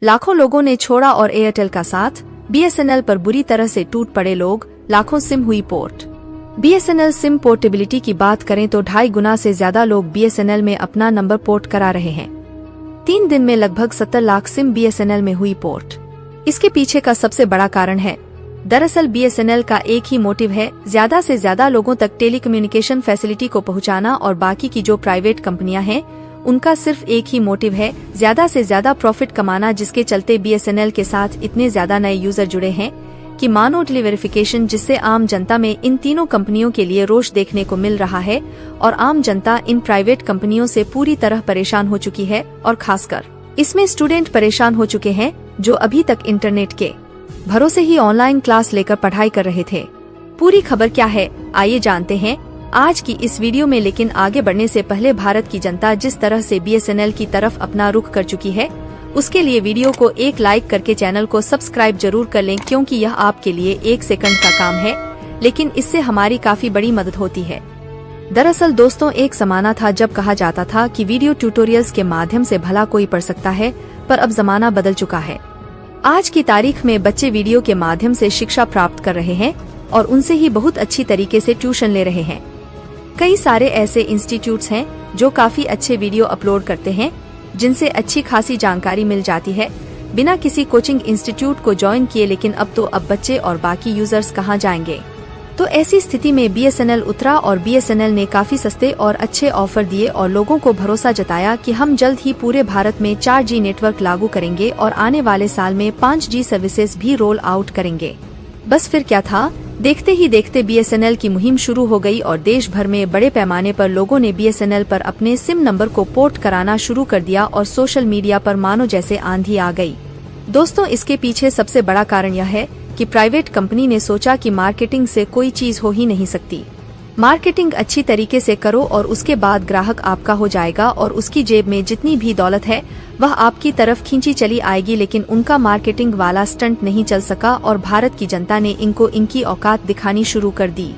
लाखों लोगों ने छोड़ा और एयरटेल का साथ। बीएसएनएल पर बुरी तरह से टूट पड़े लोग, लाखों सिम हुई पोर्ट। बीएसएनएल सिम पोर्टेबिलिटी की बात करें तो 2.5 गुना से ज्यादा लोग बीएसएनएल में अपना नंबर पोर्ट करा रहे हैं। 3 दिन में लगभग 70 लाख सिम बीएसएनएल में हुई पोर्ट। इसके पीछे का सबसे बड़ा कारण है, दरअसल बीएसएनएल का एक ही मोटिव है, ज्यादा से ज्यादा लोगों तक टेलीकम्युनिकेशन फैसिलिटी को पहुंचाना, और बाकी की जो प्राइवेट कंपनियां हैं उनका सिर्फ एक ही मोटिव है, ज्यादा से ज्यादा प्रॉफिट कमाना, जिसके चलते बीएसएनएल के साथ इतने ज्यादा नए यूजर जुड़े हैं कि मानो टेलीवेरिफिकेशन, जिससे आम जनता में इन तीनों कंपनियों के लिए रोष देखने को मिल रहा है और आम जनता इन प्राइवेट कंपनियों से पूरी तरह परेशान हो चुकी है। और खासकर इसमें स्टूडेंट परेशान हो चुके हैं जो अभी तक इंटरनेट के भरोसे ही ऑनलाइन क्लास लेकर पढ़ाई कर रहे थे। पूरी खबर क्या है, आइए जानते हैं आज की इस वीडियो में। लेकिन आगे बढ़ने से पहले भारत की जनता जिस तरह से बीएसएनएल की तरफ अपना रुख कर चुकी है, उसके लिए वीडियो को एक लाइक करके चैनल को सब्सक्राइब जरूर कर लें, क्योंकि यह आपके लिए 1 सेकंड का काम है, लेकिन इससे हमारी काफी बड़ी मदद होती है। दरअसल दोस्तों, एक जमाना था जब कहा जाता था कि वीडियो ट्यूटोरियल्स के माध्यम से भला कोई पढ़ सकता है, पर अब जमाना बदल चुका है। आज की तारीख में बच्चे वीडियो के माध्यम से शिक्षा प्राप्त कर रहे हैं और उनसे ही बहुत अच्छी तरीके से ट्यूशन ले रहे हैं। कई सारे ऐसे इंस्टीट्यूट्स हैं जो काफी अच्छे वीडियो अपलोड करते हैं, जिनसे अच्छी खासी जानकारी मिल जाती है बिना किसी कोचिंग इंस्टीट्यूट को ज्वाइन किए। लेकिन अब बच्चे और बाकी यूजर्स कहां जाएंगे? तो ऐसी स्थिति में बीएसएनएल उतरा और बीएसएनएल ने काफी सस्ते और अच्छे ऑफर दिए और लोगों को भरोसा जताया कि हम जल्द ही पूरे भारत में 4G नेटवर्क लागू करेंगे और आने वाले साल में 5G सर्विसेज भी रोल आउट करेंगे। बस फिर क्या था, देखते ही देखते बीएसएनएल की मुहिम शुरू हो गई और देश भर में बड़े पैमाने पर लोगों ने बीएसएनएल पर अपने सिम नंबर को पोर्ट कराना शुरू कर दिया और सोशल मीडिया पर मानो जैसे आंधी आ गई। दोस्तों, इसके पीछे सबसे बड़ा कारण यह है कि प्राइवेट कंपनी ने सोचा कि मार्केटिंग से कोई चीज हो ही नहीं सकती। मार्केटिंग अच्छी तरीके से करो और उसके बाद ग्राहक आपका हो जाएगा और उसकी जेब में जितनी भी दौलत है वह आपकी तरफ खींची चली आएगी। लेकिन उनका मार्केटिंग वाला स्टंट नहीं चल सका और भारत की जनता ने इनको इनकी औकात दिखानी शुरू कर दी।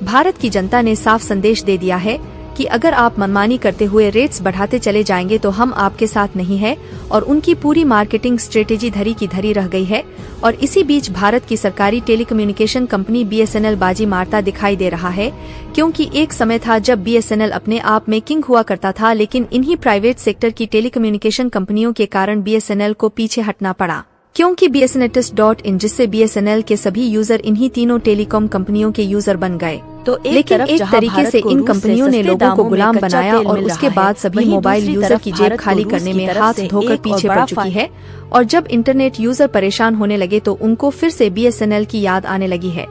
भारत की जनता ने साफ संदेश दे दिया है कि अगर आप मनमानी करते हुए रेट्स बढ़ाते चले जाएंगे तो हम आपके साथ नहीं है, और उनकी पूरी मार्केटिंग स्ट्रेटेजी धरी की धरी रह गई है। और इसी बीच भारत की सरकारी टेलीकम्युनिकेशन कंपनी बीएसएनएल बाजी मारता दिखाई दे रहा है, क्योंकि एक समय था जब बीएसएनएल अपने आप में किंग हुआ करता था, लेकिन इन्हीं प्राइवेट सेक्टर की टेलीकम्युनिकेशन कंपनियों के कारण बीएसएनएल को पीछे हटना पड़ा, क्योंकि BSNetis.in, जिससे बीएसएनएल के सभी यूजर इन्हीं तीनों टेलीकॉम कंपनियों के यूजर बन गए। लेकिन एक तरीके से इन कंपनियों ने लोगों को गुलाम बनाया और उसके बाद सभी मोबाइल यूजर की जेब खाली करने में हाथ धोकर पीछे पड़ चुकी है। और जब इंटरनेट यूजर परेशान होने लगे तो उनको फिर से बीएसएनएल की याद आने लगी है।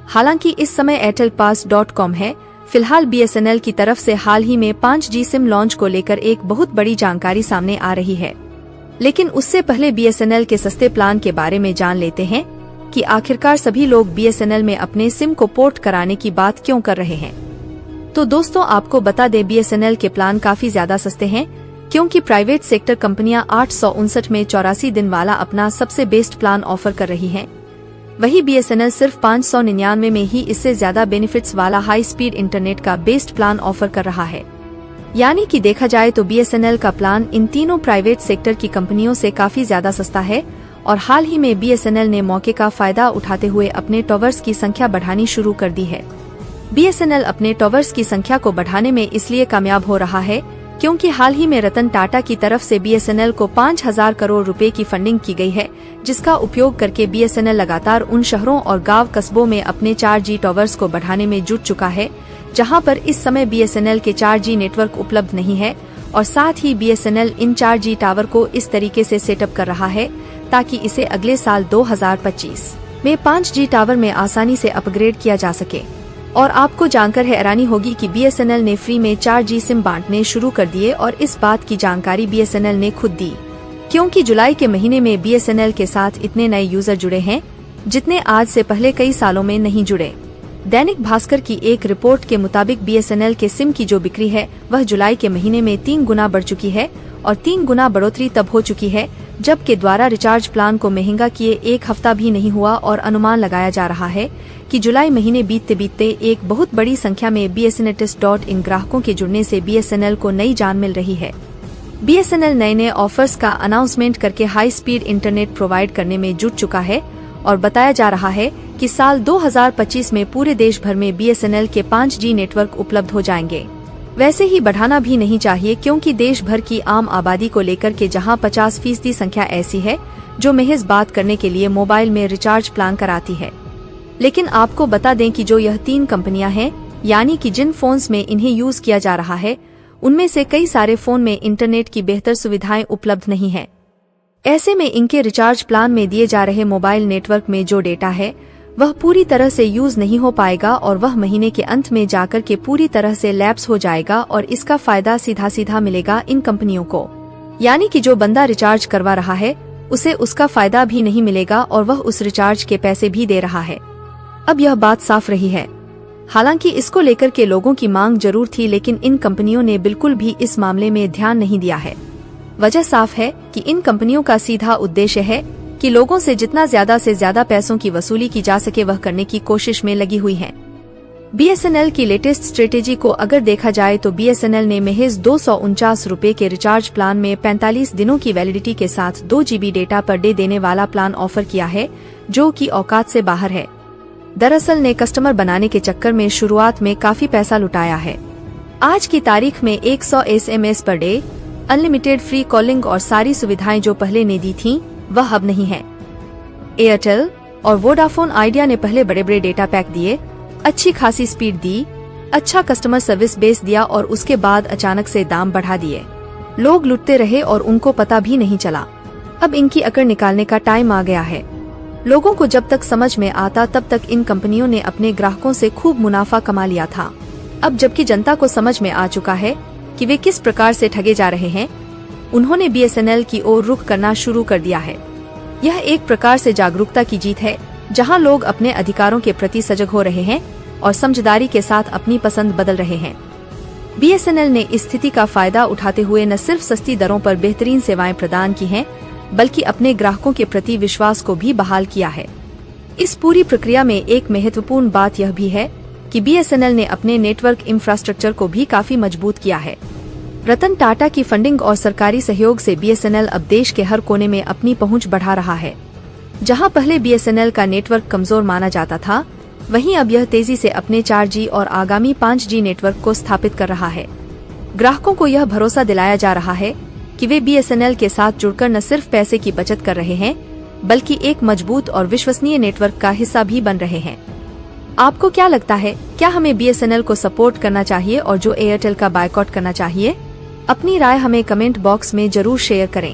हालांकि इस समय airtelpass.com है। फिलहाल बीएसएनएल की तरफ से हाल ही में 5G सिम लॉन्च को लेकर एक बहुत बड़ी जानकारी सामने आ रही है। लेकिन उससे पहले बीएसएनएल के सस्ते प्लान के बारे में जान लेते हैं कि आखिरकार सभी लोग बीएसएनएल में अपने सिम को पोर्ट कराने की बात क्यों कर रहे हैं। तो दोस्तों, आपको बता दें, बीएसएनएल के प्लान काफी ज्यादा सस्ते हैं, क्योंकि प्राइवेट सेक्टर कंपनियां 859 में 84 दिन वाला अपना सबसे बेस्ट प्लान ऑफर कर रही हैं। वही बीएसएनएल सिर्फ 599 में ही इससे ज्यादा बेनिफिट्स वाला हाई स्पीड इंटरनेट का बेस्ट प्लान ऑफर कर रहा है। यानी कि देखा जाए तो बीएसएनएल का प्लान इन तीनों प्राइवेट सेक्टर की कंपनियों से काफी ज्यादा सस्ता है। और हाल ही में बीएसएनएल ने मौके का फायदा उठाते हुए अपने टॉवर्स की संख्या बढ़ानी शुरू कर दी है। बीएसएनएल अपने टॉवर्स की संख्या को बढ़ाने में इसलिए कामयाब हो रहा है क्योंकि हाल ही में रतन टाटा की तरफ से बीएसएनएल को 5000 करोड़ रुपए की फंडिंग की गई है, जिसका उपयोग करके बीएसएनएल लगातार उन शहरों और गांव कस्बों में अपने 4G टॉवर्स को बढ़ाने में जुट चुका है जहां पर इस समय बीएसएनएल के 4G नेटवर्क उपलब्ध नहीं है। और साथ ही बीएसएनएल इन 4G टावर को इस तरीके से सेटअप कर रहा है ताकि इसे अगले साल 2025 में 5G टावर में आसानी से अपग्रेड किया जा सके। और आपको जानकर हैरानी होगी कि बीएसएनएल ने फ्री में 4G सिम बांटने शुरू कर दिए और इस बात की जानकारी बीएसएनएल ने खुद दी, क्योंकि जुलाई के महीने में बीएसएनएल के साथ इतने नए यूजर जुड़े हैं जितने आज से पहले कई सालों में नहीं जुड़े। दैनिक भास्कर की एक रिपोर्ट के मुताबिक बीएसएनएल के सिम की जो बिक्री है वह जुलाई के महीने में 3 गुना बढ़ चुकी है और 3 गुना बढ़ोतरी तब हो चुकी है जबकि द्वारा रिचार्ज प्लान को महंगा किए 1 हफ्ता भी नहीं हुआ और अनुमान लगाया जा रहा है कि जुलाई महीने बीतते बीतते एक बहुत बड़ी संख्या में BSNetis.in ग्राहकों के जुड़ने से बीएसएनएल को नई जान मिल रही है। BSNL नए ऑफर्स का अनाउंसमेंट करके हाई स्पीड इंटरनेट प्रोवाइड करने में जुट चुका है और बताया जा रहा है कि साल 2025 में पूरे देश भर में BSNL के 5G नेटवर्क उपलब्ध हो जाएंगे। वैसे ही बढ़ाना भी नहीं चाहिए, क्योंकि देश भर की आम आबादी को लेकर के जहां 50% संख्या ऐसी है जो महज बात करने के लिए मोबाइल में रिचार्ज प्लान कराती है। लेकिन आपको बता दें कि जो यह 3 कंपनियां हैं, यानी कि जिन फोन्स में इन्हें यूज किया जा रहा है, उनमें से कई सारे फोन में इंटरनेट की बेहतर सुविधाएं उपलब्ध नहीं है। ऐसे में इनके रिचार्ज प्लान में दिए जा रहे मोबाइल नेटवर्क में जो डेटा है वह पूरी तरह से यूज नहीं हो पाएगा और वह महीने के अंत में जाकर के पूरी तरह से लैप्स हो जाएगा और इसका फायदा सीधा सीधा मिलेगा इन कंपनियों को। यानी कि जो बंदा रिचार्ज करवा रहा है उसे उसका फायदा भी नहीं मिलेगा और वह उस रिचार्ज के पैसे भी दे रहा है। अब यह बात साफ रही है। हालांकि इसको लेकर के लोगों की मांग जरूर थी, लेकिन इन कंपनियों ने बिल्कुल भी इस मामले में ध्यान नहीं दिया है। वजह साफ है कि इन कंपनियों का सीधा उद्देश्य है कि लोगों से जितना ज्यादा से ज्यादा पैसों की वसूली की जा सके वह करने की कोशिश में लगी हुई है। BSNL की लेटेस्ट स्ट्रेटेजी को अगर देखा जाए तो BSNL ने महज 249 रुपए के रिचार्ज प्लान में 45 दिनों की वैलिडिटी के साथ 2 GB डेटा पर डे देने वाला प्लान ऑफर किया है, जो कि औकात से बाहर है। दरअसल ने कस्टमर बनाने के चक्कर में शुरुआत में काफी पैसा लुटाया है। आज की तारीख में 100 SMS per day, unlimited free calling और सारी सुविधाएं जो पहले ने दी थीं, वह अब नहीं है। एयरटेल और वोडाफोन आइडिया ने पहले बड़े बड़े डेटा पैक दिए, अच्छी खासी स्पीड दी, अच्छा कस्टमर सर्विस बेस दिया और उसके बाद अचानक से दाम बढ़ा दिए। लोग लुटते रहे और उनको पता भी नहीं चला। अब इनकी अकड़ निकालने का टाइम आ गया है। लोगों को जब तक समझ में आता तब तक इन कंपनियों ने अपने ग्राहकों से खूब मुनाफा कमा लिया था। अब जबकि जनता को समझ में आ चुका है कि वे किस प्रकार से ठगे जा रहे हैं, उन्होंने BSNL की ओर रुख करना शुरू कर दिया है। यह एक प्रकार से जागरूकता की जीत है, जहां लोग अपने अधिकारों के प्रति सजग हो रहे हैं और समझदारी के साथ अपनी पसंद बदल रहे हैं। BSNL ने इस स्थिति का फायदा उठाते हुए न सिर्फ सस्ती दरों पर बेहतरीन सेवाएं प्रदान की हैं, बल्कि अपने ग्राहकों के प्रति विश्वास को भी बहाल किया है। इस पूरी प्रक्रिया में एक महत्वपूर्ण बात यह भी है कि BSNL ने अपने नेटवर्क इंफ्रास्ट्रक्चर को भी काफी मजबूत किया है। रतन टाटा की फंडिंग और सरकारी सहयोग से BSNL अब देश के हर कोने में अपनी पहुंच बढ़ा रहा है। जहां पहले BSNL का नेटवर्क कमजोर माना जाता था, वहीं अब यह तेजी से अपने 4G और आगामी 5G नेटवर्क को स्थापित कर रहा है। ग्राहकों को यह भरोसा दिलाया जा रहा है कि वे BSNL के साथ जुड़कर न सिर्फ पैसे की बचत कर रहे हैं, बल्कि एक मजबूत और विश्वसनीय नेटवर्क का हिस्सा भी बन रहे हैं। आपको क्या लगता है, क्या हमें BSNL को सपोर्ट करना चाहिए और जो एयरटेल का बायकॉट करना चाहिए? अपनी राय हमें कमेंट बॉक्स में जरूर शेयर करें।